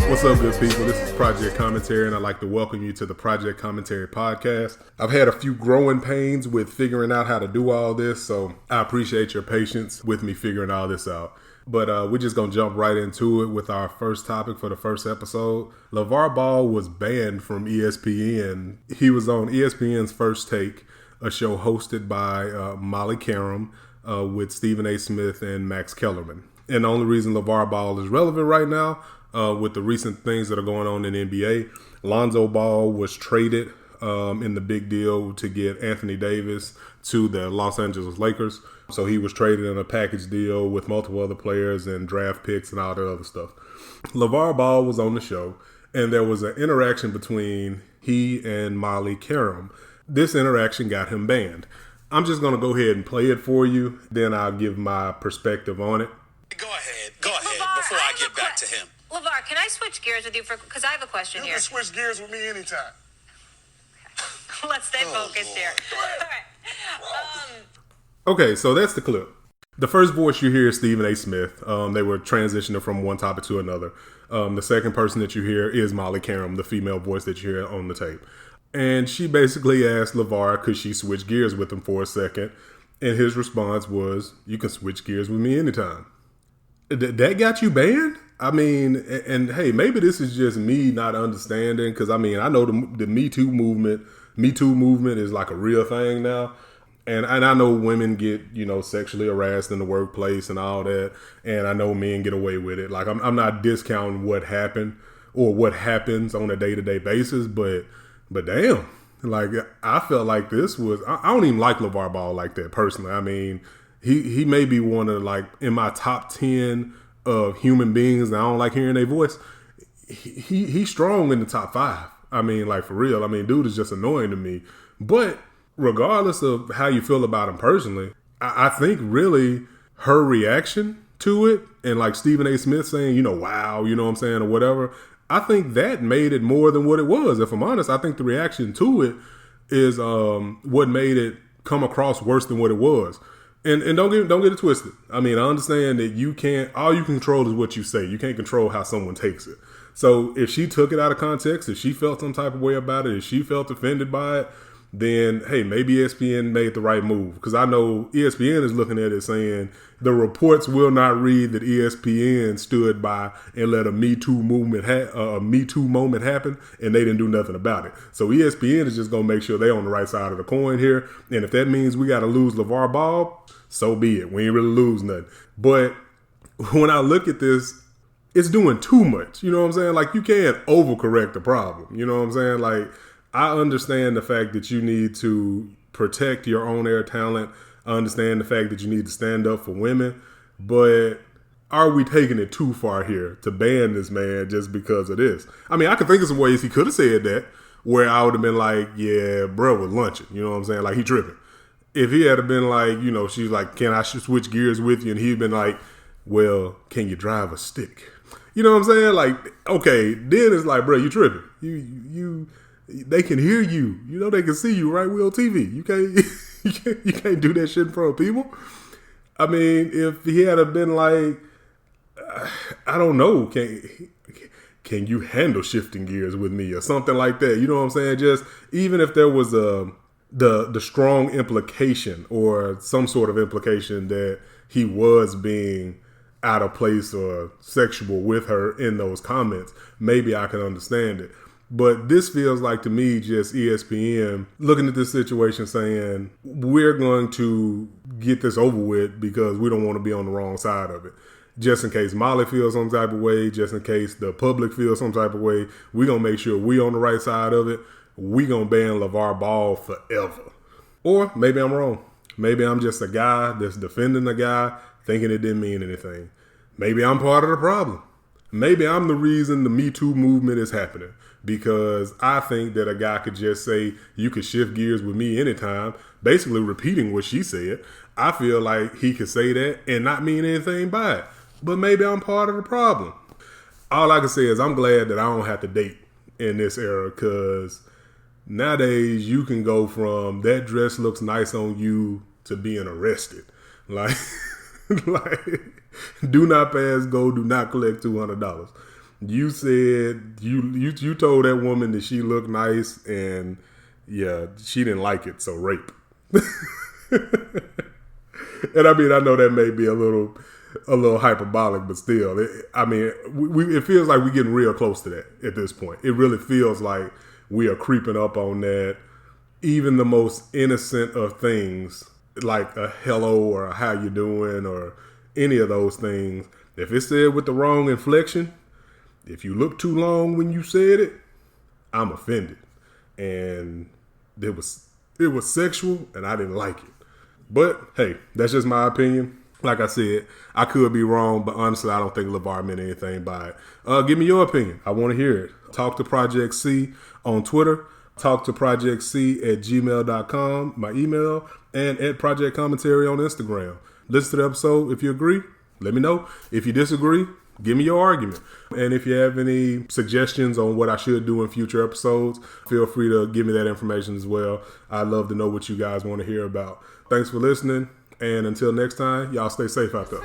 What's up, good people? This is Project Commentary, and I'd like to welcome you to the Project Commentary podcast. I've had a few growing pains with figuring out how to do all this, so I appreciate your patience with me figuring all this out. But we're just going to jump right into it with our first topic for the first episode. Lavar Ball was banned from ESPN. He was on ESPN's First Take, a show hosted by Molly Qerim with Stephen A. Smith and Max Kellerman. And the only reason Lavar Ball is relevant right now, with the recent things that are going on in the NBA, Lonzo Ball was traded in the big deal to get Anthony Davis to the Los Angeles Lakers. So he was traded in a package deal with multiple other players and draft picks and all that other stuff. Lavar Ball was on the show, and there was an interaction between he and Molly Qerim. This interaction got him banned. I'm just going to go ahead and play it for you, then I'll give my perspective on it. Go ahead, Lavar, before I get back to him. Lavar, can I switch gears with you because I have a question here. You can switch gears with me anytime. Okay. Let's stay focused here. All right. Okay, so that's the clip. The first voice you hear is Stephen A. Smith. They were transitioning from one topic to another. The second person that you hear is Molly Qerim, the female voice that you hear on the tape. And she basically asked Lavar, could she switch gears with him for a second? And his response was, you can switch gears with me anytime. That got you banned? I mean, and hey, maybe this is just me not understanding, because I mean, I know the Me Too movement is like a real thing now. And I know women get, sexually harassed in the workplace and all that. And I know men get away with it. Like, I'm not discounting what happened or what happens on a day-to-day basis, but damn, like, I felt like this was, I don't even like Lavar Ball like that personally. I mean, he may be one of, like, in my top 10 of human beings, and I don't like hearing their voice. He's strong in the top 5. I mean, like, for real. I mean, dude is just annoying to me. But regardless of how you feel about him personally, I think really her reaction to it, and like Stephen A. Smith saying, wow, you know what I'm saying, or whatever, I think that made it more than what it was. If I'm honest, I think the reaction to it is what made it come across worse than what it was. And don't get it twisted. I mean, I understand that all you can control is what you say. You can't control how someone takes it. So if she took it out of context, if she felt some type of way about it, if she felt offended by it, then, hey, maybe ESPN made the right move. Because I know ESPN is looking at it saying the reports will not read that ESPN stood by and let a Me Too moment happen, and they didn't do nothing about it. So ESPN is just going to make sure they're on the right side of the coin here. And if that means we got to lose Lavar Ball, so be it. We ain't really lose nothing. But when I look at this, it's doing too much. You know what I'm saying? Like, you can't overcorrect the problem. You know what I'm saying? Like, I understand the fact that you need to protect your own air talent. I understand the fact that you need to stand up for women. But are we taking it too far here to ban this man just because of this? I mean, I could think of some ways he could have said that where I would have been like, yeah, bro was lunching. You know what I'm saying? Like, he tripping. If he had been like, she's like, can I switch gears with you? And he'd been like, well, can you drive a stick? You know what I'm saying? Like, okay, then it's like, bro, you tripping. They can hear you. They can see you, right? We on TV. You can't do that shit in front of people. I mean, if he had been like, I don't know, can you handle shifting gears with me or something like that? You know what I'm saying? Just even if there was the strong implication or some sort of implication that he was being out of place or sexual with her in those comments, maybe I can understand it. But this feels like, to me, just ESPN looking at this situation saying, we're going to get this over with because we don't want to be on the wrong side of it. Just in case Molly feels some type of way, just in case the public feels some type of way, we're going to make sure we on the right side of it. We're going to ban Lavar Ball forever. Or maybe I'm wrong. Maybe I'm just a guy that's defending a guy thinking it didn't mean anything. Maybe I'm part of the problem. Maybe I'm the reason the Me Too movement is happening. Because I think that a guy could just say, you could shift gears with me anytime, basically repeating what she said. I feel like he could say that and not mean anything by it. But maybe I'm part of the problem. All I can say is I'm glad that I don't have to date in this era, because nowadays you can go from that dress looks nice on you to being arrested. Like, do not pass go, do not collect $200. You said you told that woman that she looked nice, and yeah, she didn't like it, so rape. And I mean, I know that may be a little hyperbolic, but still, it feels like we're getting real close to that at this point. It really feels like we are creeping up on that. Even the most innocent of things, like a hello or a how you doing or any of those things, if it's said with the wrong inflection, if you look too long when you said it, I'm offended. And it was sexual, and I didn't like it. But hey, that's just my opinion. Like I said, I could be wrong, but honestly, I don't think Lavar meant anything by it. Give me your opinion. I want to hear it. Talk to Project C on Twitter. Talk to projectc@gmail.com, my email, and at Project Commentary on Instagram. Listen to the episode. If you agree, let me know. If you disagree, give me your argument. And if you have any suggestions on what I should do in future episodes, feel free to give me that information as well. I'd love to know what you guys want to hear about. Thanks for listening. And until next time, y'all stay safe out there.